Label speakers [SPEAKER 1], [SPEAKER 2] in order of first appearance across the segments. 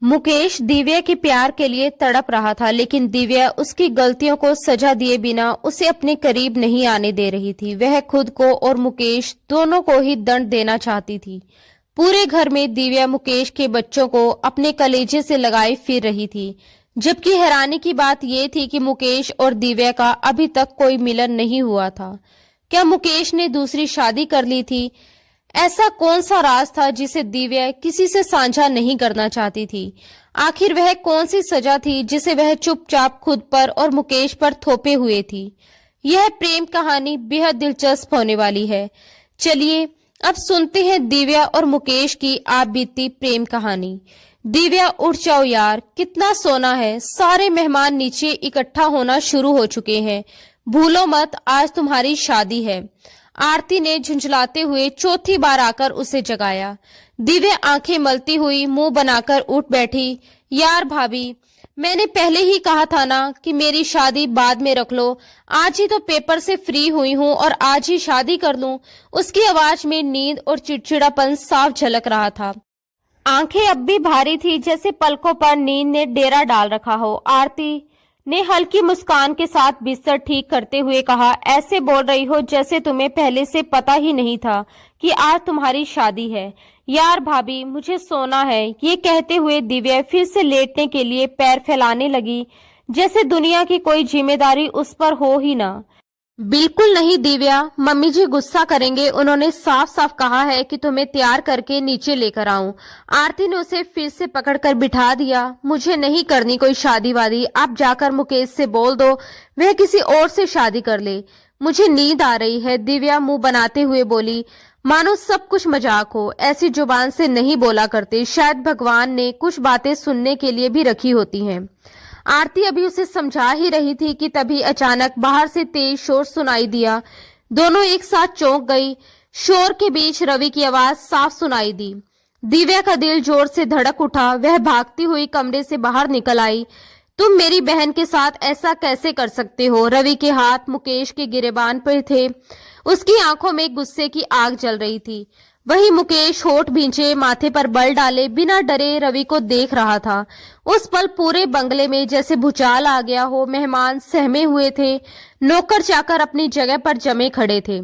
[SPEAKER 1] मुकेश दिव्या के प्यार के लिए तड़प रहा था, लेकिन दिव्या उसकी गलतियों को सजा दिए बिना उसे अपने करीब नहीं आने दे रही थी। वह खुद को और मुकेश दोनों को ही दंड देना चाहती थी। पूरे घर में दिव्या मुकेश के बच्चों को अपने कलेजे से लगाए फिर रही थी, जबकि हैरानी की बात यह थी कि मुकेश और दिव्या का अभी तक कोई मिलन नहीं हुआ था। क्या मुकेश ने दूसरी शादी कर ली थी? ऐसा कौन सा राज था जिसे दिव्या किसी से साझा नहीं करना चाहती थी? आखिर वह कौन सी सजा थी जिसे वह चुपचाप खुद पर और मुकेश पर थोपे हुए थी? यह प्रेम कहानी बेहद दिलचस्प होने वाली है। चलिए अब सुनते हैं दिव्या और मुकेश की आप बीती प्रेम कहानी। दिव्या उठ जाओ यार, कितना सोना है। सारे मेहमान नीचे इकट्ठा होना शुरू हो चुके हैं। भूलो मत, आज तुम्हारी शादी है। आरती ने झुंझलाते हुए चौथी बार आकर उसे जगाया। दिव्या आंखें मलती हुई मुंह बनाकर उठ बैठी। यार भाभी, मैंने पहले ही कहा था ना कि मेरी शादी बाद में रख लो। आज ही तो पेपर से फ्री हुई हूँ और आज ही शादी कर लूं। उसकी आवाज में नींद और चिड़चिड़ापन साफ झलक रहा था। आंखें अब भी भारी थी, जैसे पलकों पर नींद ने डेरा डाल रखा हो। आरती ने हल्की मुस्कान के साथ बिस्तर ठीक करते हुए कहा, ऐसे बोल रही हो जैसे तुम्हें पहले से पता ही नहीं था कि आज तुम्हारी शादी है। यार भाभी, मुझे सोना है। ये कहते हुए दिव्या फिर से लेटने के लिए पैर फैलाने लगी, जैसे दुनिया की कोई जिम्मेदारी उस पर हो ही ना। बिल्कुल नहीं दिव्या, मम्मी जी गुस्सा करेंगे। उन्होंने साफ साफ कहा है कि तुम्हें तैयार करके नीचे लेकर आऊं। आरती ने उसे फिर से पकड़कर बिठा दिया। मुझे नहीं करनी कोई शादी वादी। आप जाकर मुकेश से बोल दो वह किसी और से शादी कर ले। मुझे नींद आ रही है, दिव्या मुंह बनाते हुए बोली, मानो सब कुछ मजाक हो। ऐसी जुबान से नहीं बोला करते। शायद भगवान ने कुछ बातें सुनने के लिए भी रखी होती हैं। आरती अभी उसे समझा ही रही थी कि तभी अचानक बाहर से तेज शोर सुनाई दिया। दोनों एक साथ चौंक गई। शोर के बीच रवि की आवाज साफ सुनाई दी। दिव्या का दिल जोर से धड़क उठा। वह भागती हुई कमरे से बाहर निकल आई। तुम मेरी बहन के साथ ऐसा कैसे कर सकते हो? रवि के हाथ मुकेश के गिरेबान पर थे। उसकी आंखों में गुस्से की आग जल रही थी। वही मुकेश होठ भींचे, माथे पर बल डाले, बिना डरे रवि को देख रहा था। उस पल पूरे बंगले में जैसे भूचाल आ गया हो। मेहमान सहमे हुए थे। नौकर चाकर अपनी जगह पर जमे खड़े थे।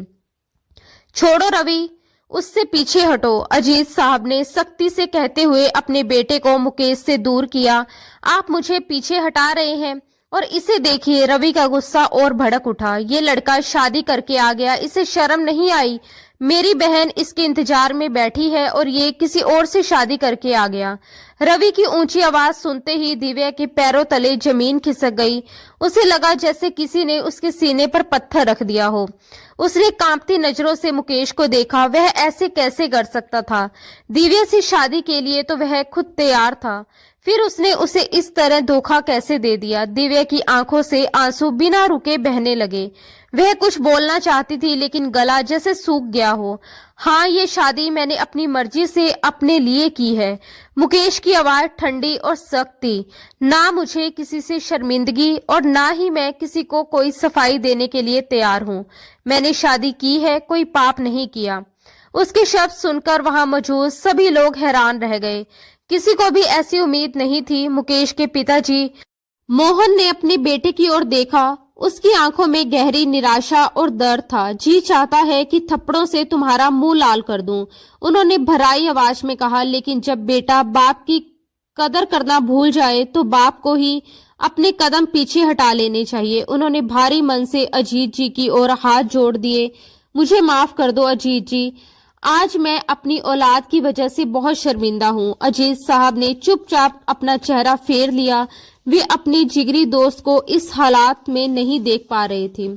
[SPEAKER 1] छोड़ो रवि, उससे पीछे हटो, अजीत साहब ने सख्ती से कहते हुए अपने बेटे को मुकेश से दूर किया। आप मुझे पीछे हटा रहे हैं? और इसे देखिए, रवि का गुस्सा और भड़क उठा। ये लड़का शादी करके आ गया, इसे शर्म नहीं आई? मेरी बहन इसके इंतजार में बैठी है और ये किसी और से शादी करके आ गया। रवि की ऊंची आवाज सुनते ही दिव्या के पैरों तले जमीन खिसक गई। उसे लगा जैसे किसी ने उसके सीने पर पत्थर रख दिया हो। उसने कांपती नजरों से मुकेश को देखा। वह ऐसे कैसे कर सकता था? दिव्या से शादी के लिए तो वह खुद तैयार था, फिर उसने उसे इस तरह धोखा कैसे दे दिया? दिव्या की आंखों से आंसू बिना रुके बहने लगे। वह कुछ बोलना चाहती थी, लेकिन गला जैसे सूख गया हो। हाँ, ये शादी मैंने अपनी मर्जी से अपने लिए की है। मुकेश की आवाज ठंडी और सख्त थी। ना मुझे किसी से शर्मिंदगी और ना ही मैं किसी को कोई सफाई देने के लिए तैयार हूँ। मैंने शादी की है, कोई पाप नहीं किया। उसके शब्द सुनकर वहां मौजूद सभी लोग हैरान रह गए। किसी को भी ऐसी उम्मीद नहीं थी। मुकेश के पिताजी मोहन ने अपने बेटे की ओर देखा। उसकी आंखों में गहरी निराशा और दर्द था। जी चाहता है कि थप्पड़ों से तुम्हारा मुंह लाल कर दूं, उन्होंने भराई आवाज में कहा। लेकिन जब बेटा बाप की कदर करना भूल जाए तो बाप को ही अपने कदम पीछे हटा लेने चाहिए। उन्होंने भारी मन से अजीत जी की ओर हाथ जोड़ दिए। मुझे माफ कर दो अजीत जी, आज मैं अपनी औलाद की वजह से बहुत शर्मिंदा हूँ। अजीत साहब ने चुपचाप अपना चेहरा फेर लिया। वे अपनी जिगरी दोस्त को इस हालात में नहीं देख पा रहे थे।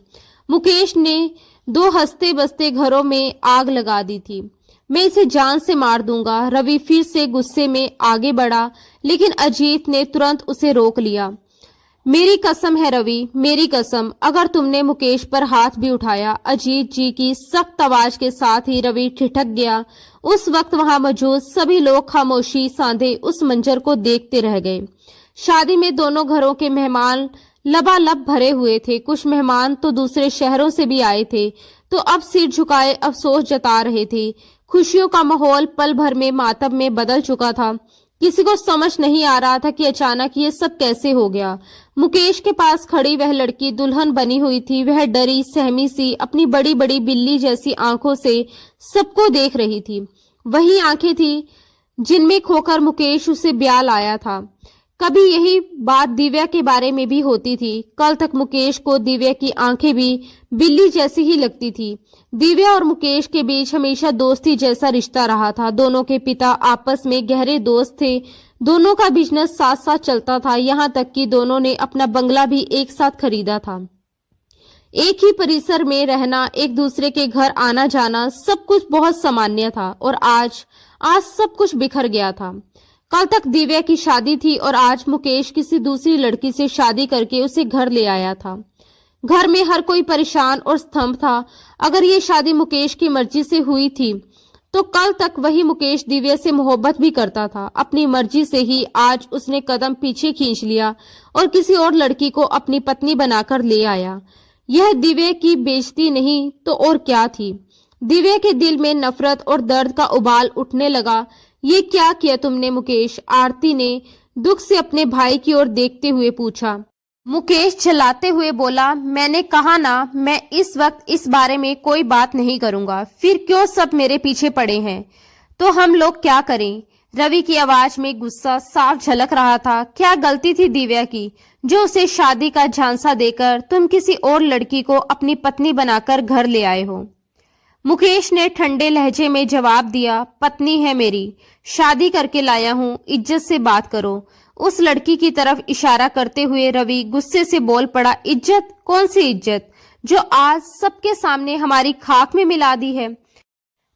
[SPEAKER 1] मुकेश ने दो हंसते बसते घरों में आग लगा दी थी। मैं इसे जान से मार दूंगा। रवि फिर से गुस्से में आगे बढ़ा, लेकिन अजीत ने तुरंत उसे रोक लिया। मेरी कसम है रवि, मेरी कसम, अगर तुमने मुकेश पर हाथ भी उठाया। अजीत जी की सख्त आवाज के साथ ही रवि ठिठक गया। उस वक्त वहां मौजूद सभी लोग खामोशी साधे उस मंजर को देखते रह गए। शादी में दोनों घरों के मेहमान लबालब भरे हुए थे। कुछ मेहमान तो दूसरे शहरों से भी आए थे, तो अब सिर झुकाए अफसोस जता रहे थे। खुशियों का माहौल पल भर में मातम में बदल चुका था। किसी को समझ नहीं आ रहा था कि अचानक ये सब कैसे हो गया। मुकेश के पास खड़ी वह लड़की दुल्हन बनी हुई थी। वह डरी सहमी सी अपनी बड़ी बड़ी बिल्ली जैसी आंखों से सबको देख रही थी। वही आंखें थी जिनमें खोकर मुकेश उसे ब्याह लाया था। कभी यही बात दिव्या के बारे में भी होती थी। कल तक मुकेश को दिव्या की आंखें भी बिल्ली जैसी ही लगती थी। दिव्या और मुकेश के बीच हमेशा दोस्ती जैसा रिश्ता रहा था। दोनों के पिता आपस में गहरे दोस्त थे। दोनों का बिजनेस साथ साथ चलता था, यहाँ तक कि दोनों ने अपना बंगला भी एक साथ खरीदा था। एक ही परिसर में रहना, एक दूसरे के घर आना जाना, सब कुछ बहुत सामान्य था। और आज सब कुछ बिखर गया था। कल तक दिव्या की शादी थी और आज मुकेश किसी दूसरी लड़की से शादी करके उसे घर ले आया था। घर में हर कोई परेशान और स्तंभ था। अगर ये शादी मुकेश की मर्जी से हुई थी तो कल तक वही मुकेश दिव्या से मोहब्बत भी करता था। अपनी मर्जी से ही आज उसने कदम पीछे खींच लिया और किसी और लड़की को अपनी पत्नी बनाकर ले आया। यह दिव्या की बेइज्जती नहीं तो और क्या थी। दिव्या के दिल में नफरत और दर्द का उबाल उठने लगा। ये क्या किया तुमने मुकेश? आरती ने दुख से अपने भाई की ओर देखते हुए पूछा। मुकेश चिल्लाते हुए बोला, मैंने कहा ना, मैं इस वक्त इस बारे में कोई बात नहीं करूंगा। फिर क्यों सब मेरे पीछे पड़े हैं? तो हम लोग क्या करें? रवि की आवाज में गुस्सा साफ झलक रहा था। क्या गलती थी दिव्या की जो उसे शादी का झांसा देकर तुम किसी और लड़की को अपनी पत्नी बनाकर घर ले आए हो? मुकेश ने ठंडे लहजे में जवाब दिया, पत्नी है मेरी, शादी करके लाया हूँ, इज्जत से बात करो। उस लड़की की तरफ इशारा करते हुए रवि गुस्से से बोल पड़ा, इज्जत? कौन सी इज्जत जो आज सबके सामने हमारी खाक में मिला दी है?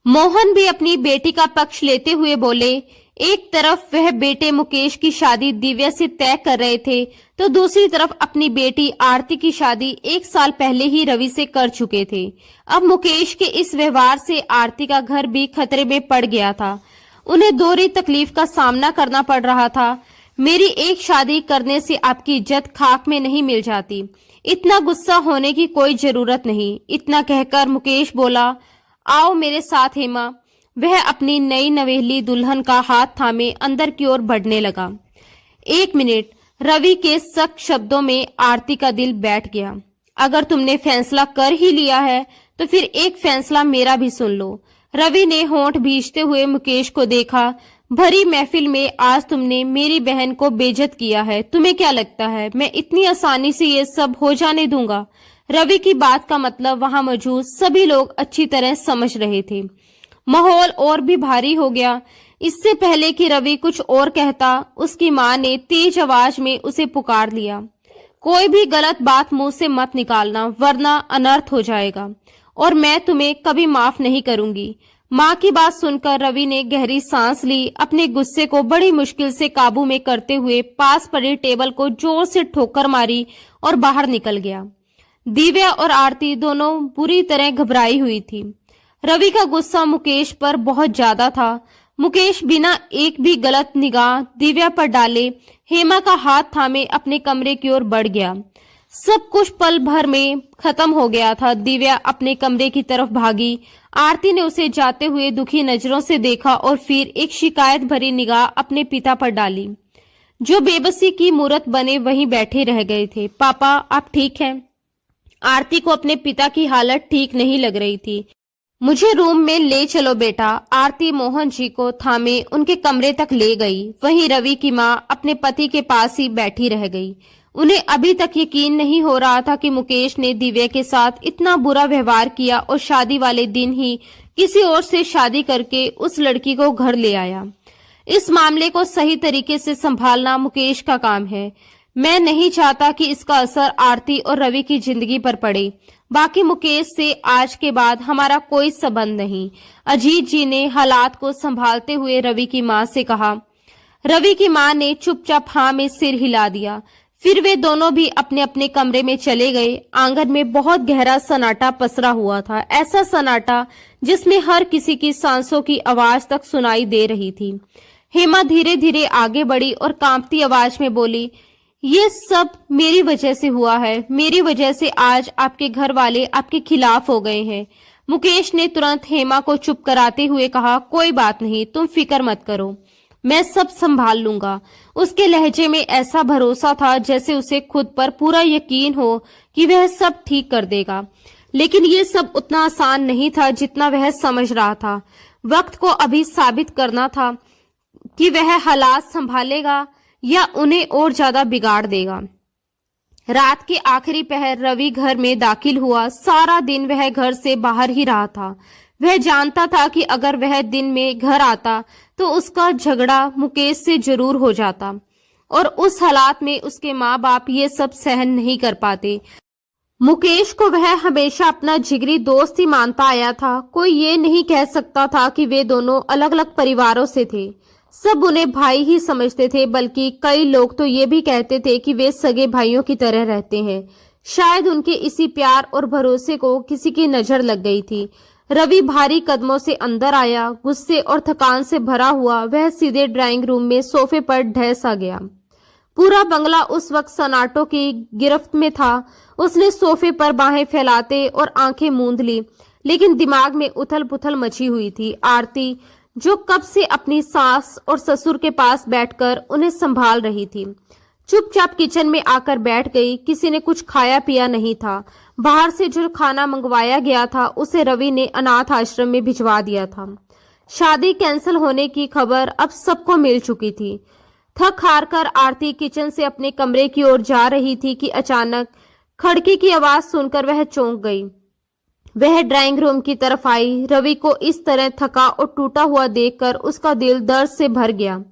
[SPEAKER 1] मोहन भी अपनी बेटी का पक्ष लेते हुए बोले, एक तरफ वह बेटे मुकेश की शादी दिव्या से तय कर रहे थे तो दूसरी तरफ अपनी बेटी आरती की शादी 1 साल पहले ही रवि से कर चुके थे। अब मुकेश के इस व्यवहार से आरती का घर भी खतरे में पड़ गया था। उन्हें दोहरी तकलीफ का सामना करना पड़ रहा था। मेरी एक शादी करने से आपकी इज्जत खाक में नहीं मिल जाती। इतना गुस्सा होने की कोई जरूरत नहीं। इतना कहकर मुकेश बोला, आओ मेरे साथ हेमा। वह अपनी नई नवेली दुल्हन का हाथ थामे अंदर की ओर बढ़ने लगा। 1 मिनट। रवि के सख्त शब्दों में आरती का दिल बैठ गया। अगर तुमने फैसला कर ही लिया है तो फिर एक फैसला मेरा भी सुन लो। रवि ने होंठ भींचते हुए मुकेश को देखा। भरी महफिल में आज तुमने मेरी बहन को बेइज्जत किया है। तुम्हें क्या लगता है मैं इतनी आसानी से ये सब हो जाने दूंगा? रवि की बात का मतलब वहां मौजूद सभी लोग अच्छी तरह समझ रहे थे। माहौल और भी भारी हो गया। इससे पहले कि रवि कुछ और कहता, उसकी मां ने तेज आवाज में उसे पुकार लिया, कोई भी गलत बात मुंह से मत निकालना वरना अनर्थ हो जाएगा और मैं तुम्हें कभी माफ नहीं करूंगी। मां की बात सुनकर रवि ने गहरी सांस ली। अपने गुस्से को बड़ी मुश्किल से काबू में करते हुए पास पड़े टेबल को जोर से ठोकर मारी और बाहर निकल गया। दिव्या और आरती दोनों बुरी तरह घबराई हुई थी। रवि का गुस्सा मुकेश पर बहुत ज्यादा था। मुकेश बिना एक भी गलत निगाह दिव्या पर डाले हेमा का हाथ थामे अपने कमरे की ओर बढ़ गया। सब कुछ पल भर में खत्म हो गया था। दिव्या अपने कमरे की तरफ भागी। आरती ने उसे जाते हुए दुखी नजरों से देखा और फिर एक शिकायत भरी निगाह अपने पिता पर डाली, जो बेबसी की मूरत बने वहीं बैठे रह गए थे। पापा, आप ठीक हैं? आरती को अपने पिता की हालत ठीक नहीं लग रही थी। मुझे रूम में ले चलो बेटा। आरती मोहन जी को थामे उनके कमरे तक ले गई। वहीं रवि की मां अपने पति के पास ही बैठी रह गई। उन्हें अभी तक यकीन नहीं हो रहा था कि मुकेश ने दिव्या के साथ इतना बुरा व्यवहार किया और शादी वाले दिन ही किसी और से शादी करके उस लड़की को घर ले आया। इस मामले को सही तरीके से संभालना मुकेश का काम है। मैं नहीं चाहता कि इसका असर आरती और रवि की जिंदगी पर पड़े। बाकी मुकेश से आज के बाद हमारा कोई संबंध नहीं। अजीत जी ने हालात को संभालते हुए रवि की मां से कहा। रवि की मां ने चुपचाप हाँ में सिर हिला दिया। फिर वे दोनों भी अपने अपने कमरे में चले गए। आंगन में बहुत गहरा सन्नाटा पसरा हुआ था, ऐसा सन्नाटा जिसमें हर किसी की सांसों की आवाज तक सुनाई दे रही थी। हेमा धीरे धीरे आगे बढ़ी और कांपती आवाज में बोली, ये सब मेरी वजह से हुआ है। मेरी वजह से आज आपके घर वाले आपके खिलाफ हो गए हैं। मुकेश ने तुरंत हेमा को चुप कराते हुए कहा, कोई बात नहीं, तुम फिक्र मत करो। मैं सब संभाल लूंगा। उसके लहजे में ऐसा भरोसा था जैसे उसे खुद पर पूरा यकीन हो कि वह सब ठीक कर देगा। लेकिन ये सब उतना आसान नहीं था जितना वह समझ रहा था। वक्त को अभी साबित करना था कि वह हालात संभालेगा या उन्हें और ज्यादा बिगाड़ देगा। रात के आखिरी पहर रवि घर में दाखिल हुआ। सारा दिन वह घर से बाहर ही रहा था। वह जानता था कि अगर वह दिन में घर आता तो उसका झगड़ा मुकेश से जरूर हो जाता और उस हालात में उसके माँ बाप ये सब सहन नहीं कर पाते। मुकेश को वह हमेशा अपना जिगरी दोस्त ही मानता आया था। कोई ये नहीं कह सकता था कि वे दोनों अलग अलग परिवारों से थे। सब उन्हें भाई ही समझते थे, बल्कि कई लोग तो ये भी कहते थे कि वे सगे भाइयों की तरह रहते हैं। शायद उनके इसी प्यार और भरोसे को किसी की नजर लग गई थी। रवि भारी कदमों से अंदर आया, गुस्से और थकान से भरा हुआ। वह सीधे ड्राइंग रूम में सोफे पर ढह सा गया। पूरा बंगला उस वक्त सन्नाटों की गिरफ्त में था। उसने सोफे पर बाहें फैलाते और आंखें मूंद ली, लेकिन दिमाग में उथल पुथल मची हुई थी। आरती, जो कब से अपनी सास और ससुर के पास बैठकर उन्हें संभाल रही थी, चुपचाप किचन में आकर बैठ गई। किसी ने कुछ खाया पिया नहीं था। बाहर से जो खाना मंगवाया गया था उसे रवि ने अनाथ आश्रम में भिजवा दिया था। शादी कैंसिल होने की खबर अब सबको मिल चुकी थी। थक हार कर आरती किचन से अपने कमरे की ओर जा रही थी कि अचानक खड़की की आवाज सुनकर वह चौंक गई। वह ड्राइंग रूम की तरफ आई। रवि को इस तरह थका और टूटा हुआ देखकर उसका दिल दर्द से भर गया।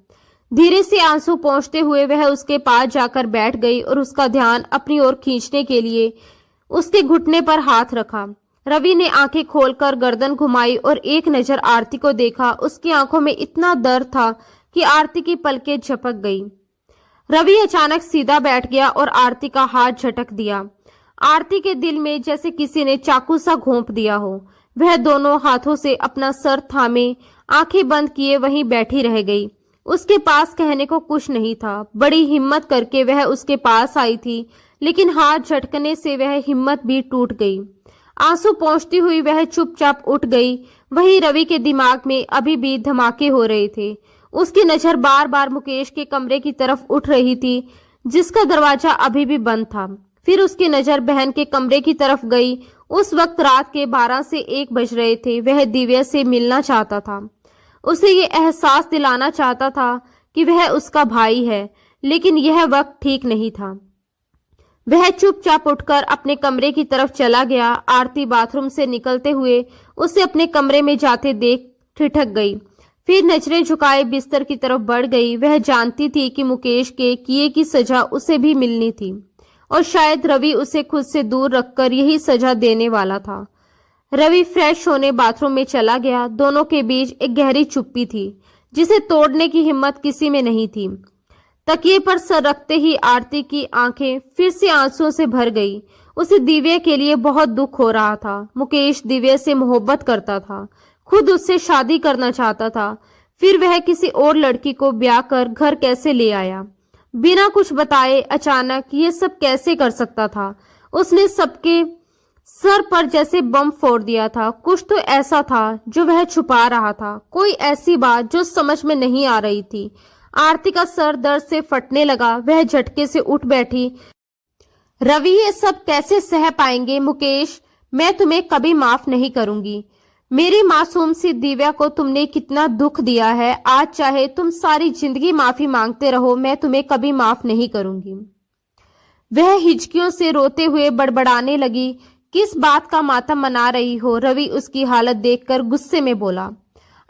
[SPEAKER 1] धीरे से आंसू पोंछते हुए वह उसके पास जाकर बैठ गई और उसका ध्यान अपनी ओर खींचने के लिए उसके घुटने पर हाथ रखा। रवि ने आंखें खोलकर गर्दन घुमाई और एक नजर आरती को देखा। उसकी आंखों में इतना दर्द था कि आरती की पलकें झपक गई। रवि अचानक सीधा बैठ गया और आरती का हाथ झटक दिया। आरती के दिल में जैसे किसी ने चाकू सा घोंप दिया हो। वह दोनों हाथों से अपना सर थामे आंखें बंद किए वहीं बैठी रह गई। उसके पास कहने को कुछ नहीं था। बड़ी हिम्मत करके वह उसके पास आई थी, लेकिन हाथ झटकने से वह हिम्मत भी टूट गई। आंसू पोंछती हुई वह चुपचाप उठ गई। वहीं रवि के दिमाग में अभी भी धमाके हो रहे थे। उसकी नजर बार बार मुकेश के कमरे की तरफ उठ रही थी, जिसका दरवाजा अभी भी बंद था। फिर उसकी नजर बहन के कमरे की तरफ गई। उस वक्त रात के 12 से 1 बज रहे थे। वह दिव्या से मिलना चाहता था। उसे ये एहसास दिलाना चाहता था कि वह उसका भाई है, लेकिन यह वक्त ठीक नहीं था। वह चुपचाप उठकर अपने कमरे की तरफ चला गया। आरती बाथरूम से निकलते हुए उसे अपने कमरे में जाते देख ठिठक गई। फिर नजरें झुकाए बिस्तर की तरफ बढ़ गई। वह जानती थी कि मुकेश के किए की सजा उसे भी मिलनी थी और शायद रवि उसे खुद से दूर रखकर यही सजा देने वाला था। रवि फ्रेश होने बाथरूम में चला गया। दोनों के बीच एक गहरी चुप्पी थी, जिसे तोड़ने की हिम्मत किसी में नहीं थी। तकिए पर सर रखते ही आरती की आंखें फिर से आंसुओं से भर गई। उसे दिव्या के लिए बहुत दुख हो रहा था। मुकेश दिव्या से मोहब्बत करता था, खुद उससे शादी करना चाहता था। फिर वह किसी और लड़की को ब्याह कर घर कैसे ले आया? बिना कुछ बताए अचानक ये सब कैसे कर सकता था? उसने सबके सर पर जैसे बम फोड़ दिया था। कुछ तो ऐसा था जो वह छुपा रहा था, कोई ऐसी बात जो समझ में नहीं आ रही थी। आरती का सर दर्द से फटने लगा। वह झटके से उठ बैठी। रवि, ये सब कैसे सह पाएंगे? मुकेश, मैं तुम्हें कभी माफ नहीं करूंगी। मेरी मासूम सी दिव्या को तुमने कितना दुख दिया है। आज चाहे तुम सारी जिंदगी माफी मांगते रहो, मैं तुम्हें कभी माफ नहीं करूंगी। वह हिचकियों से रोते हुए बड़बड़ाने लगी। किस बात का मातम मना रही हो? रवि उसकी हालत देखकर गुस्से में बोला।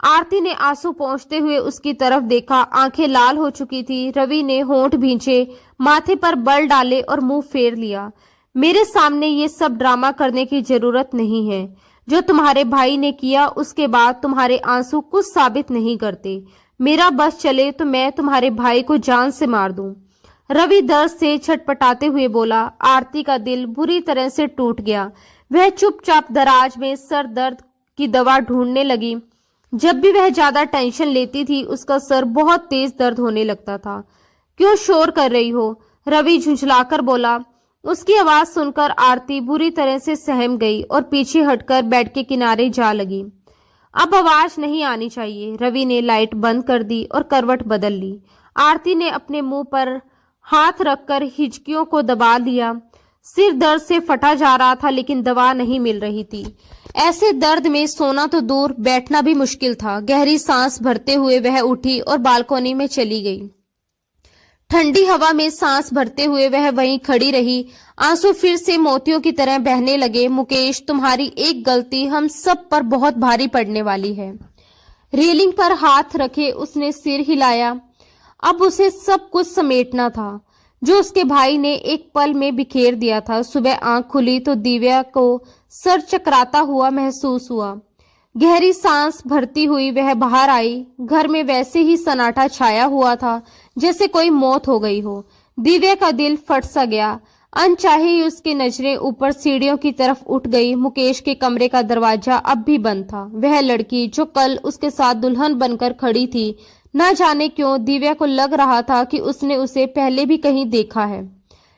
[SPEAKER 1] आरती ने आंसू पोंछते हुए उसकी तरफ देखा। आंखें लाल हो चुकी थी। रवि ने होंठ भींचे, माथे पर बल डाले और मुंह फेर लिया। मेरे सामने ये सब ड्रामा करने की जरूरत नहीं है। जो तुम्हारे भाई ने किया उसके बाद तुम्हारे आंसू कुछ साबित नहीं करते। मेरा बस चले तो मैं तुम्हारे भाई को जान से मार दूं। रवि दर्द से छटपटाते हुए बोला। आरती का दिल बुरी तरह से टूट गया। वह चुपचाप दराज में सर दर्द की दवा ढूंढने लगी। जब भी वह ज्यादा टेंशन लेती थी उसका सर बहुत तेज दर्द होने लगता था। क्यों शोर कर रही हो? रवि झुंझलाकर बोला। उसकी आवाज सुनकर आरती बुरी तरह से सहम गई और पीछे हटकर बेड के किनारे जा लगी। अब आवाज नहीं आनी चाहिए। रवि ने लाइट बंद कर दी और करवट बदल ली। आरती ने अपने मुंह पर हाथ रखकर हिचकियों को दबा लिया। सिर दर्द से फटा जा रहा था लेकिन दवा नहीं मिल रही थी। ऐसे दर्द में सोना तो दूर, बैठना भी मुश्किल था। गहरी सांस भरते हुए वह उठी और बालकनी में चली गई। ठंडी हवा में सांस भरते हुए वह वहीं खड़ी रही। आंसू फिर से मोतियों की तरह बहने लगे। मुकेश, तुम्हारी एक गलती हम सब पर बहुत भारी पड़ने वाली है। रेलिंग पर हाथ रखे उसने सिर हिलाया। अब उसे सब कुछ समेटना था जो उसके भाई ने एक पल में बिखेर दिया था। सुबह आंख खुली तो दिव्या को सर चकराता हुआ महसूस हुआ। गहरी सांस भरती हुई वह बाहर आई। घर में वैसे ही सन्नाटा छाया हुआ था जैसे कोई मौत हो गई हो। दिव्या का दिल फट सा गया। अनचाहे ही उसकी नजरें ऊपर सीढ़ियों की तरफ उठ गई। मुकेश के कमरे का दरवाजा अब भी बंद था। वह लड़की जो कल उसके साथ दुल्हन बनकर खड़ी थी, न जाने क्यों दिव्या को लग रहा था कि उसने उसे पहले भी कहीं देखा है,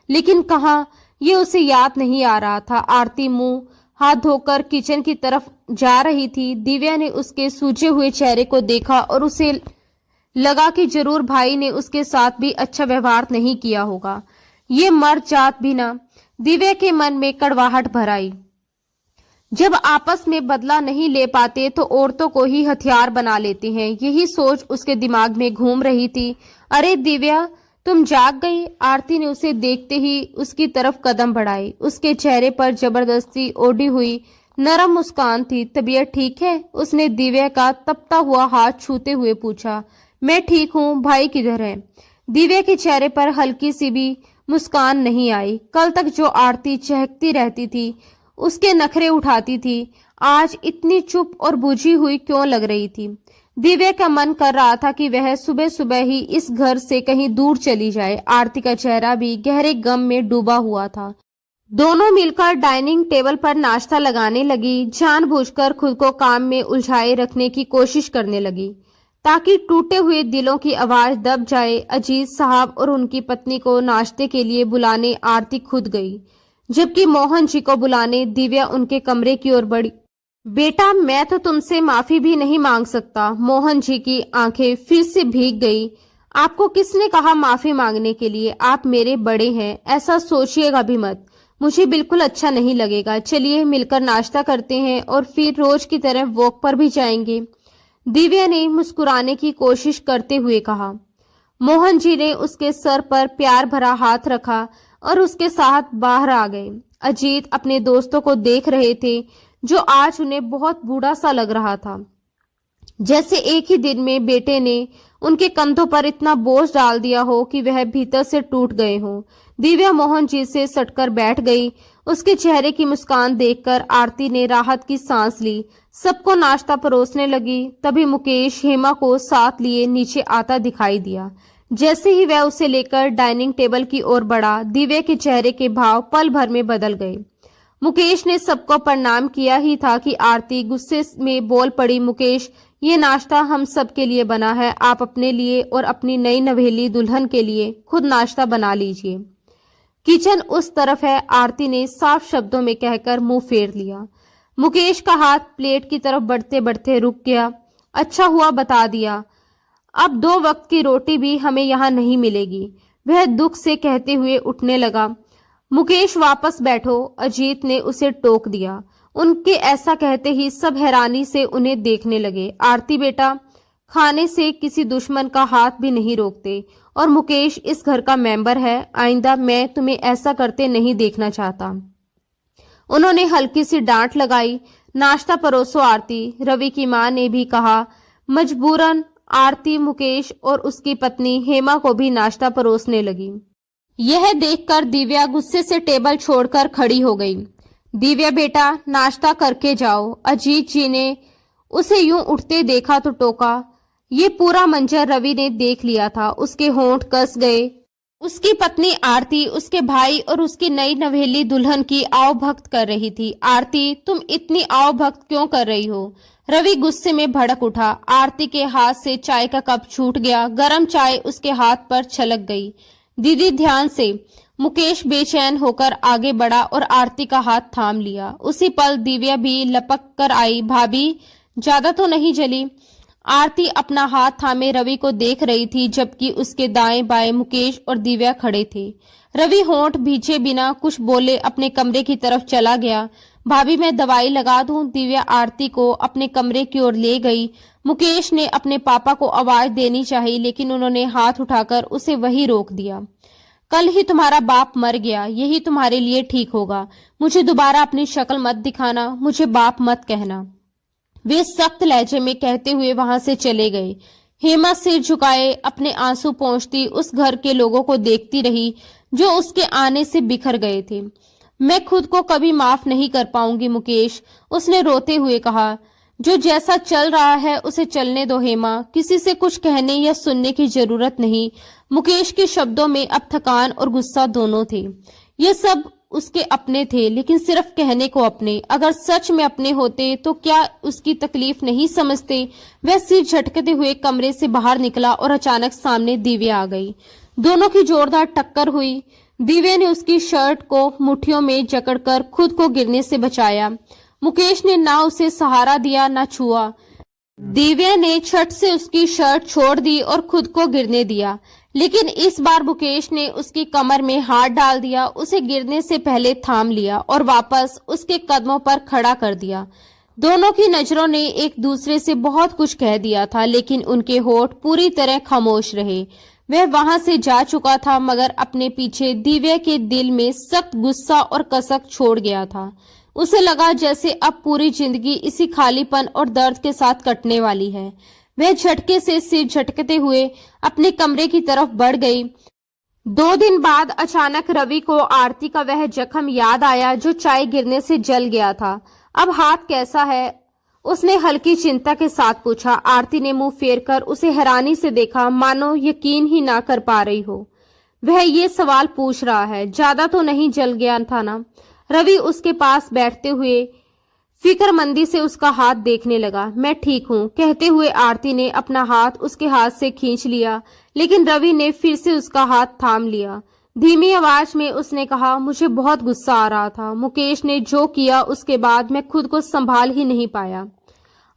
[SPEAKER 1] लेकिन कहाँ, ये उसे याद नहीं आ रहा था। आरती मुंह हाथ धोकर किचन की तरफ जा रही थी। दिव्या ने उसके सूजे हुए चेहरे को देखा और उसे लगा कि जरूर भाई ने उसके साथ भी अच्छा व्यवहार नहीं किया होगा। ये मर जात भी ना। दिव्या के मन में कड़वाहट भर आई। जब आपस में बदला नहीं ले पाते तो औरतों को ही हथियार बना लेते हैं। यही सोच उसके दिमाग में घूम रही थी। अरे दिव्या, तुम जाग गई? आरती ने उसे देखते ही उसकी तरफ कदम बढ़ाए। उसके चेहरे पर जबरदस्ती ओढ़ी हुई नरम मुस्कान थी। तबीयत ठीक है? उसने दिव्या का तपता हुआ हाथ छूते हुए पूछा। मैं ठीक हूँ, भाई किधर है? दिव्या के चेहरे पर हल्की सी भी मुस्कान नहीं आई। कल तक जो आरती चहकती रहती थी, उसके नखरे उठाती थी, आज इतनी चुप और बुझी हुई क्यों लग रही थी? दिव्या का मन कर रहा था कि वह सुबह सुबह ही इस घर से कहीं दूर चली जाए। आरती का चेहरा भी गहरे गम में डूबा हुआ था। दोनों मिलकर डाइनिंग टेबल पर नाश्ता लगाने लगी। जानबूझकर खुद को काम में उलझाए रखने की कोशिश करने लगी ताकि टूटे हुए दिलों की आवाज दब जाए। अजीत साहब और उनकी पत्नी को नाश्ते के लिए बुलाने आरती खुद गई, जबकि मोहन जी को बुलाने दिव्या उनके कमरे की ओर बढ़ी। बेटा, मैं तो तुमसे माफी भी नहीं मांग सकता। मोहन जी की आंखें फिर से भीग गई। आपको किसने कहा माफी मांगने के लिए? आप मेरे बड़े हैं, ऐसा सोचिएगा भी मत। मुझे बिल्कुल अच्छा नहीं लगेगा। चलिए मिलकर नाश्ता करते हैं और फिर रोज की तरह वॉक पर भी जाएंगे। दिव्या ने मुस्कुराने की कोशिश करते हुए कहा। मोहन जी ने उसके सर पर प्यार भरा हाथ रखा और उसके साथ बाहर आ गए। अजीत अपने दोस्तों को देख रहे थे जो आज उन्हें बहुत बूढ़ा सा लग रहा था, जैसे एक ही दिन में बेटे ने उनके कंधों पर इतना बोझ डाल दिया हो कि वह भीतर से टूट गए हों। दिव्या मोहन जी से सटकर बैठ गई। उसके चेहरे की मुस्कान देखकर आरती ने राहत की सांस ली। सबको नाश्ता परोसने लगी। तभी मुकेश हेमा को साथ लिए नीचे आता दिखाई दिया। जैसे ही वह उसे लेकर डाइनिंग टेबल की ओर बढ़ा, दिव्या के चेहरे के भाव पल भर में बदल गए। मुकेश ने सबको प्रणाम किया ही था कि आरती गुस्से में बोल पड़ी। मुकेश, ये नाश्ता हम सब के लिए बना है। आप अपने लिए और अपनी नई नवेली दुल्हन के लिए खुद नाश्ता बना लीजिए। किचन उस तरफ है, आरती ने साफ शब्दों में कहकर मुंह फेर लिया। मुकेश का हाथ प्लेट की तरफ बढ़ते बढ़ते रुक गया। अच्छा हुआ बता दिया, अब 2 वक्त की रोटी भी हमें यहाँ नहीं मिलेगी, वह दुख से कहते हुए उठने लगा। मुकेश, वापस बैठो, अजीत ने उसे टोक दिया। उनके ऐसा कहते ही सब हैरानी से उन्हें देखने लगे। आरती बेटा, खाने से किसी दुश्मन का हाथ भी नहीं रोकते, और मुकेश इस घर का मेंबर है। आइंदा मैं तुम्हें ऐसा करते नहीं देखना चाहता। उन्होंने हल्की सी डांट लगाई। नाश्ता परोसो आरती, रवि की मां ने भी कहा। मजबूरन आरती मुकेश और उसकी पत्नी हेमा को भी नाश्ता परोसने लगी। यह देखकर दिव्या गुस्से से टेबल छोड़कर खड़ी हो गई। दिव्या बेटा, नाश्ता करके जाओ। अजीत जी ने उसे यूं उठते देखा तो टोका। ये पूरा मंजर रवि ने देख लिया था। उसके होंठ कस गए। उसकी पत्नी आरती उसके भाई और उसकी नई नवेली दुल्हन की आवभक्त कर रही थी। आरती, तुम इतनी आवभक्त क्यों कर रही हो? रवि गुस्से में भड़क उठा। आरती के हाथ से चाय का कप छूट गया। गरम चाय उसके हाथ पर छलक गई। दीदी ध्यान से। मुकेश बेचैन होकर आगे बढ़ा और आरती का हाथ थाम लिया। उसी पल दिव्या भी लपक कर आई। भाभी, ज्यादा तो नहीं जली। आरती अपना हाथ थामे रवि को देख रही थी, जबकि उसके दाएं बाएं मुकेश और दिव्या खड़े थे। रवि होंठ भींचे बिना कुछ बोले अपने कमरे की तरफ चला गया। भाभी मैं दवाई लगा दूं? दिव्या आरती को अपने कमरे की ओर ले गई। मुकेश ने अपने पापा को आवाज देनी चाहिए, लेकिन उन्होंने हाथ उठाकर उसे वही रोक दिया। कल ही तुम्हारा बाप मर गया, यही तुम्हारे लिए ठीक होगा। मुझे दोबारा अपनी शक्ल मत दिखाना, मुझे बाप मत कहना। वे सख्त लहजे में कहते हुए वहां से चले गए। हेमा सिर झुकाए अपने आंसू पोंछती उस घर के लोगों को देखती रही जो उसके आने से बिखर गए थे। मैं खुद को कभी माफ नहीं कर पाऊंगी मुकेश, उसने रोते हुए कहा। जो जैसा चल रहा है उसे चलने दो हेमा, किसी से कुछ कहने या सुनने की जरूरत नहीं। मुकेश के शब्दों में अब थकान और गुस्सा दोनों थे। ये सब उसके अपने थे, लेकिन सिर्फ कहने को अपने। अगर सच में अपने होते तो क्या उसकी तकलीफ नहीं समझते? वह सिर झटकते हुए कमरे से बाहर निकला और अचानक सामने दिव्या आ गई। दोनों की जोरदार टक्कर हुई। दिव्या ने उसकी शर्ट को मुट्ठियों में जकड़कर खुद को गिरने से बचाया। मुकेश ने ना उसे सहारा दिया ना छुआ। दिव्या ने छट से उसकी शर्ट छोड़ दी और खुद को गिरने दिया, लेकिन इस बार मुकेश ने उसकी कमर में हाथ डाल दिया, उसे गिरने से पहले थाम लिया और वापस उसके कदमों पर खड़ा कर दिया। दोनों की नजरों ने एक दूसरे से बहुत कुछ कह दिया था, लेकिन उनके होठ पूरी तरह खामोश रहे। वह वहां से जा चुका था, मगर अपने पीछे दिव्या के दिल में सख्त गुस्सा और कसक छोड़ गया था। उसे लगा जैसे अब पूरी जिंदगी इसी खालीपन और दर्द के साथ कटने वाली है। वह झटके से सिर झटकते हुए अपने कमरे की तरफ बढ़ गई। 2 दिन बाद अचानक रवि को आरती का वह जख्म याद आया जो चाय गिरने से जल गया था। अब हाथ कैसा है? उसने हल्की चिंता के साथ पूछा। आरती ने मुंह फेरकर उसे हैरानी से देखा, मानो यकीन ही ना कर पा रही हो। वह ये सवाल पूछ रहा है। ज्यादा तो नहीं जल गया था ना? रवि उसके पास बैठते हुए फिक्रमंदी से उसका हाथ देखने लगा। मैं ठीक हूँ, कहते हुए आरती ने अपना हाथ उसके हाथ से खींच लिया, लेकिन रवि ने फिर से उसका हाथ थाम लिया। धीमी आवाज में उसने कहा, मुझे बहुत गुस्सा आ रहा था। मुकेश ने जो किया उसके बाद मैं खुद को संभाल ही नहीं पाया।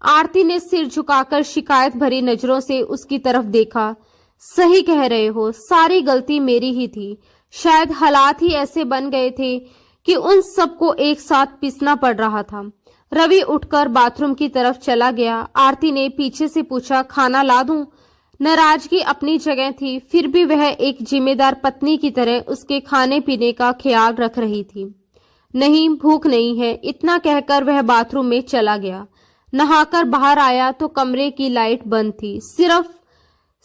[SPEAKER 1] आरती ने सिर झुकाकर शिकायत भरी नजरों से उसकी तरफ देखा। सही कह रहे हो, सारी गलती मेरी ही थी। शायद हालात ही ऐसे बन गए थे कि उन सबको एक साथ पीसना पड़ रहा था। रवि उठकर बाथरूम की तरफ चला गया। आरती ने पीछे से पूछा, खाना ला दूं? नाराजगी अपनी जगह थी, फिर भी वह एक जिम्मेदार पत्नी की तरह उसके खाने पीने का ख्याल रख रही थी। नहीं, भूख नहीं है, इतना कहकर वह बाथरूम में चला गया। नहाकर बाहर आया तो कमरे की लाइट बंद थी। सिर्फ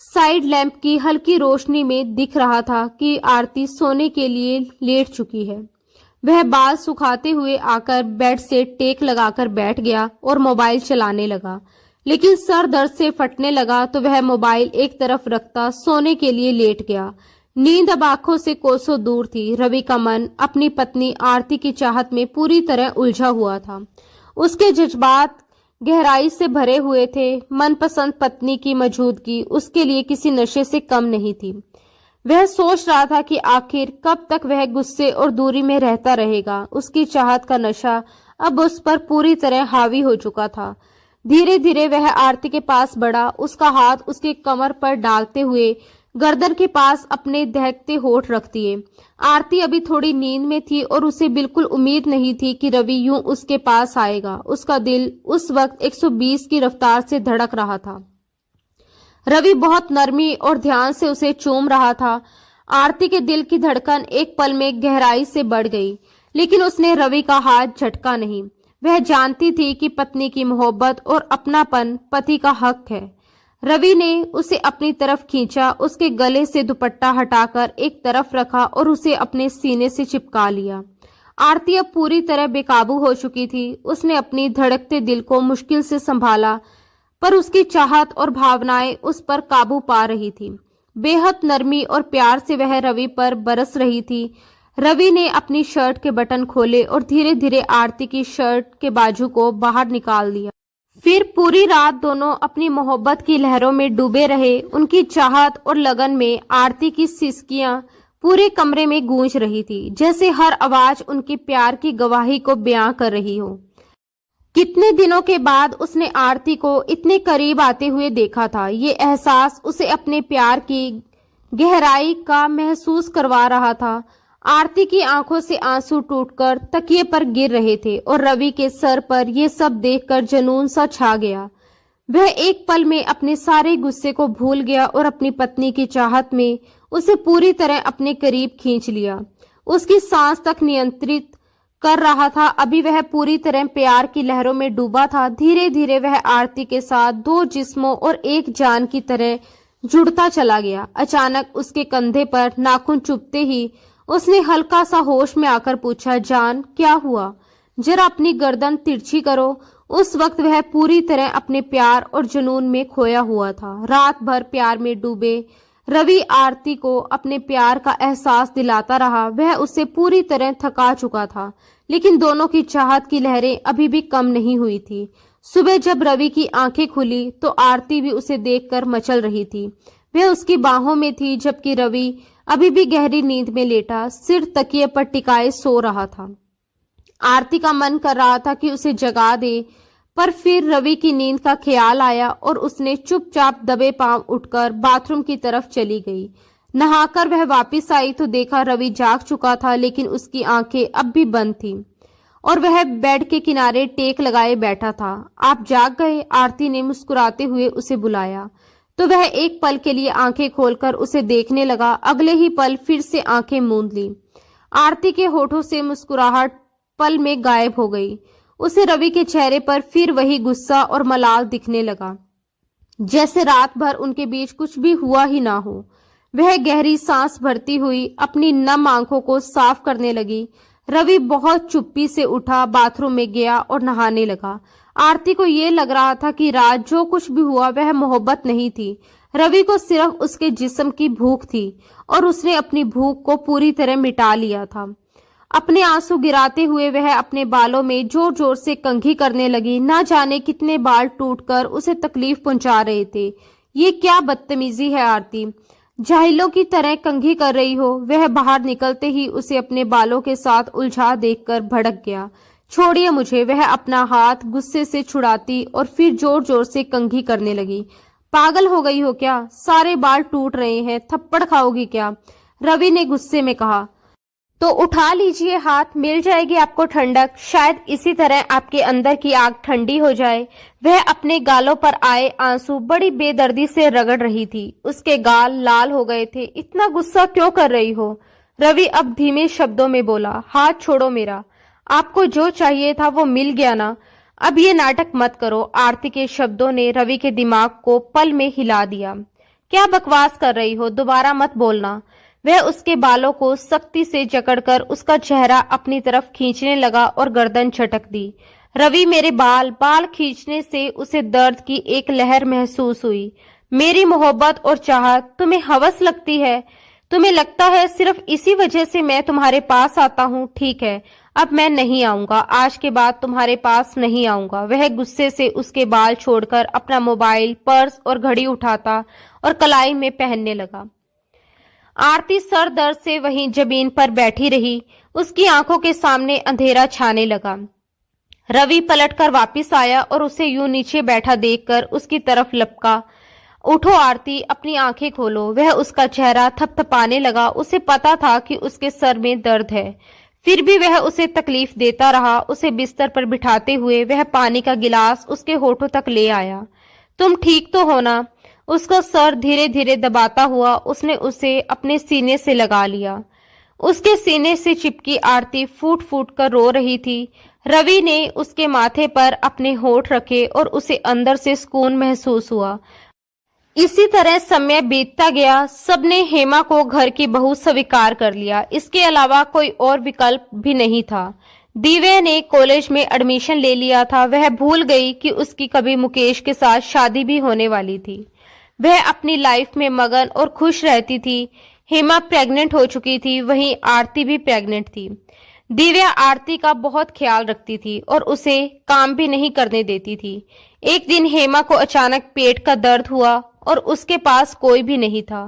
[SPEAKER 1] साइड लैंप की हल्की रोशनी में दिख रहा था कि आरती सोने के लिए लेट चुकी है। वह बाल सुखाते हुए आकर बेड से टेक लगाकर बैठ गया और मोबाइल चलाने लगा, लेकिन सर दर्द से फटने लगा तो वह मोबाइल एक तरफ रखता सोने के लिए लेट गया। नींद अब आंखों से कोसों दूर थी। रवि का मन अपनी पत्नी आरती की चाहत में पूरी तरह उलझा हुआ था। उसके जज्बात गहराई से भरे हुए थे। मनपसंद पत्नी की मौजूदगी उसके लिए किसी नशे से कम नहीं थी। वह सोच रहा था कि आखिर कब तक वह गुस्से और दूरी में रहता रहेगा। उसकी चाहत का नशा अब उस पर पूरी तरह हावी हो चुका था। धीरे धीरे वह आरती के पास बढ़ा, उसका हाथ उसके कमर पर डालते हुए गर्दन के पास अपने दहकते होठ रख दिए। आरती अभी थोड़ी नींद में थी और उसे बिल्कुल उम्मीद नहीं थी कि रवि यूं उसके पास आएगा। उसका दिल उस वक्त 120 की रफ्तार से धड़क रहा था। रवि बहुत नरमी और ध्यान से उसे चूम रहा था। आरती के दिल की धड़कन एक पल में गहराई से बढ़ गई, लेकिन उसने रवि का हाथ झटका नहीं। वह जानती थी कि पत्नी की मोहब्बत और अपनापन पति का हक है। रवि ने उसे अपनी तरफ खींचा, उसके गले से दुपट्टा हटाकर एक तरफ रखा और उसे अपने सीने से चिपका लिया। आरती अब पूरी तरह बेकाबू हो चुकी थी। उसने अपनी धड़कते दिल को मुश्किल से संभाला, पर उसकी चाहत और भावनाएं उस पर काबू पा रही थी। बेहद नरमी और प्यार से वह रवि पर बरस रही थी। रवि ने अपनी शर्ट के बटन खोले और धीरे धीरे आरती की शर्ट के बाजू को बाहर निकाल दिया। फिर पूरी रात दोनों अपनी मोहब्बत की लहरों में डूबे रहे। उनकी चाहत और लगन में आरती की सिसकियां पूरे कमरे में गूंज रही थी, जैसे हर आवाज उनके प्यार की गवाही को बयां कर रही हो। कितने दिनों के बाद उसने आरती को इतने करीब आते हुए देखा था। ये एहसास उसे अपने प्यार की गहराई का महसूस करवा रहा था। आरती की आंखों से आंसू टूटकर तकिए पर गिर रहे थे और रवि के सर पर यह सब देखकर जुनून सा छा गया। वह एक पल में अपने सारे गुस्से को भूल गया और अपनी पत्नी की चाहत में उसे पूरी तरह अपने करीब खींच लिया। उसकी सांस तक नियंत्रित कर रहा था। अभी वह पूरी तरह प्यार की लहरों में डूबा था। धीरे धीरे वह आरती के साथ दो जिस्मों और एक जान की तरह जुड़ता चला गया। अचानक उसके कंधे पर नाखून चुभते ही उसने हल्का सा होश में आकर पूछा, जान क्या हुआ? जरा अपनी गर्दन तिरछी करो। उस वक्त वह पूरी तरह अपने प्यार और जुनून में खोया हुआ था। रात भर प्यार में डूबे रवि आरती को अपने प्यार का एहसास दिलाता रहा। वह उसे पूरी तरह थका चुका था, लेकिन दोनों की चाहत की लहरें अभी भी कम नहीं हुई थी। सुबह जब रवि की आंखें खुली तो आरती भी उसे देखकर मचल रही थी। वह उसकी बाहों में थी, जबकि रवि अभी भी गहरी नींद में लेटा सिर तकिए पर टिकाए सो रहा था। आरती का मन कर रहा था कि उसे जगा दे, पर फिर रवि की नींद का ख्याल आया और उसने चुपचाप दबे पांव उठकर बाथरूम की तरफ चली गई। नहाकर वह वापस आई तो देखा रवि जाग चुका था, लेकिन उसकी आंखें अब भी बंद थीं और वह बेड के किनारे टेक लगाए बैठा था। आप जाग गए? आरती ने मुस्कुराते हुए उसे बुलाया तो वह एक पल के लिए आंखें खोलकर उसे देखने लगा। अगले ही पल फिर से आंखें मूंद ली। आरती के होठों से मुस्कुराहट पल में गायब हो गई। उसे रवि के चेहरे पर फिर वही गुस्सा और मलाल दिखने लगा, जैसे रात भर उनके बीच कुछ भी हुआ ही ना हो। वह गहरी सांस भरती हुई अपनी नम आंखों को साफ करने लगी। रवि बहुत चुप्पी से उठा, बाथरूम में गया और नहाने लगा। आरती को यह लग रहा था कि रात जो कुछ भी हुआ वह मोहब्बत नहीं थी। रवि को सिर्फ उसके जिस्म की भूख थी और उसने अपनी भूख को पूरी तरह मिटा लिया था। अपने आंसू गिराते हुए वह अपने बालों में जोर जोर से कंघी करने लगी। ना जाने कितने बाल टूटकर उसे तकलीफ पहुंचा रहे थे। ये क्या बदतमीजी है आरती, जाहिलों की तरह कंघी कर रही हो। वह बाहर निकलते ही उसे अपने बालों के साथ उलझा देखकर भड़क गया। छोड़िए मुझे, वह अपना हाथ गुस्से से छुड़ाती और फिर जोर जोर से कंघी करने लगी। पागल हो गई हो क्या? सारे बाल टूट रहे हैं, थप्पड़ खाओगी क्या? रवि ने गुस्से में कहा। तो उठा लीजिए हाथ, मिल जाएगी आपको ठंडक। शायद इसी तरह आपके अंदर की आग ठंडी हो जाए। वह अपने गालों पर आए आंसू बड़ी बेदर्दी से रगड़ रही थी। उसके गाल लाल हो गए थे। इतना गुस्सा क्यों कर रही हो? रवि अब धीमे शब्दों में बोला। हाथ छोड़ो मेरा। आपको जो चाहिए था वो मिल गया ना, अब ये नाटक मत करो। आरती के शब्दों ने रवि के दिमाग को पल में हिला दिया। क्या बकवास कर रही हो? दोबारा मत बोलना। वह उसके बालों को सख्ती से जकड़कर उसका चेहरा अपनी तरफ खींचने लगा और गर्दन झटक दी। रवि, मेरे बाल खींचने से उसे दर्द की एक लहर महसूस हुई। मेरी मोहब्बत और चाहत तुम्हें हवस लगती है? तुम्हें लगता है सिर्फ इसी वजह से मैं तुम्हारे पास आता हूँ? ठीक है, अब मैं नहीं आऊंगा। आज के बाद तुम्हारे पास नहीं आऊंगा। वह गुस्से से उसके बाल छोड़कर अपना मोबाइल, पर्स और घड़ी उठाता और कलाई में पहनने लगा। आरती सर दर्द से वहीं जमीन पर बैठी रही। उसकी आंखों के सामने अंधेरा छाने लगा। रवि पलटकर वापस आया और उसे यूं नीचे बैठा देखकर उसकी तरफ लपका। उठो आरती, अपनी आंखें खोलो। वह उसका चेहरा थपथपाने लगा। उसे पता था कि उसके सर में दर्द है, फिर भी वह उसे तकलीफ देता रहा। उसे बिस्तर पर बिठाते हुए वह पानी का गिलास उसके होठों तक ले आया। तुम ठीक तो हो ना? उसका सर धीरे धीरे दबाता हुआ उसने उसे अपने सीने से लगा लिया। उसके सीने से चिपकी आरती फूट फूट कर रो रही थी। रवि ने उसके माथे पर अपने होठ रखे और उसे अंदर से सुकून महसूस हुआ। इसी तरह समय बीतता गया। सबने हेमा को घर की बहू स्वीकार कर लिया। इसके अलावा कोई और विकल्प भी नहीं था। दिव्या ने कॉलेज में एडमिशन ले लिया था। वह भूल गई कि उसकी कभी मुकेश के साथ शादी भी होने वाली थी। वह अपनी लाइफ में मगन और खुश रहती थी। हेमा प्रेग्नेंट हो चुकी थी, वहीं आरती भी प्रेग्नेंट थी। दिव्या आरती का बहुत ख्याल रखती थी और उसे काम भी नहीं करने देती थी। एक दिन हेमा को अचानक पेट का दर्द हुआ और उसके पास कोई भी नहीं था।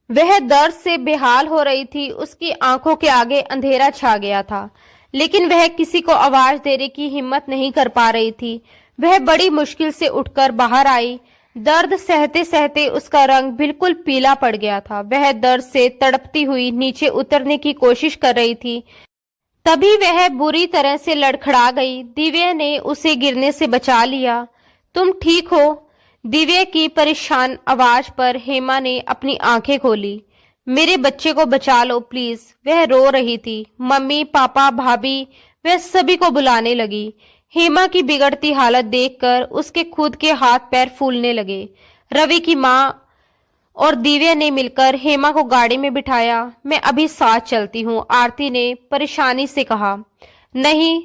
[SPEAKER 1] वह दर्द से बेहाल हो रही थी। उसकी आंखों के आगे अंधेरा छा गया था, लेकिन वह किसी को आवाज देने की हिम्मत नहीं कर पा रही थी। वह बड़ी मुश्किल से उठकर बाहर आई। दर्द सहते सहते उसका रंग बिल्कुल पीला पड़ गया था। वह दर्द से तड़पती हुई नीचे उतरने की कोशिश कर रही थी। तभी वह बुरी तरह से लड़खड़ा गई। दिव्या ने उसे गिरने से बचा लिया। तुम ठीक हो? दिव्या की परेशान आवाज पर हेमा ने अपनी आंखें खोली। मेरे बच्चे को बचा लो प्लीज। वह रो रही थी। मम्मी, पापा, भाभी, वह सभी को बुलाने लगी। हेमा की बिगड़ती हालत देखकर उसके खुद के हाथ पैर फूलने लगे। रवि की माँ और दिव्या ने मिलकर हेमा को गाड़ी में बिठाया। मैं अभी साथ चलती हूँ, आरती ने परेशानी से कहा। नहीं,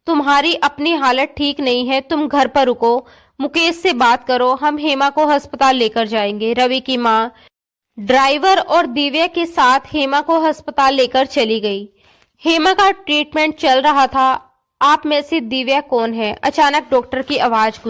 [SPEAKER 1] तुम्हारी अपनी हालत ठीक नहीं है, तुम घर पर रुको, मुकेश से बात करो, हम हेमा को अस्पताल लेकर जाएंगे। रवि की माँ ड्राइवर और दिव्या के साथ हेमा को अस्पताल लेकर चली गई। हेमा का ट्रीटमेंट चल रहा था। आप में से दिव्या कौन है? अचानक डॉक्टर की आवाज गूंजी।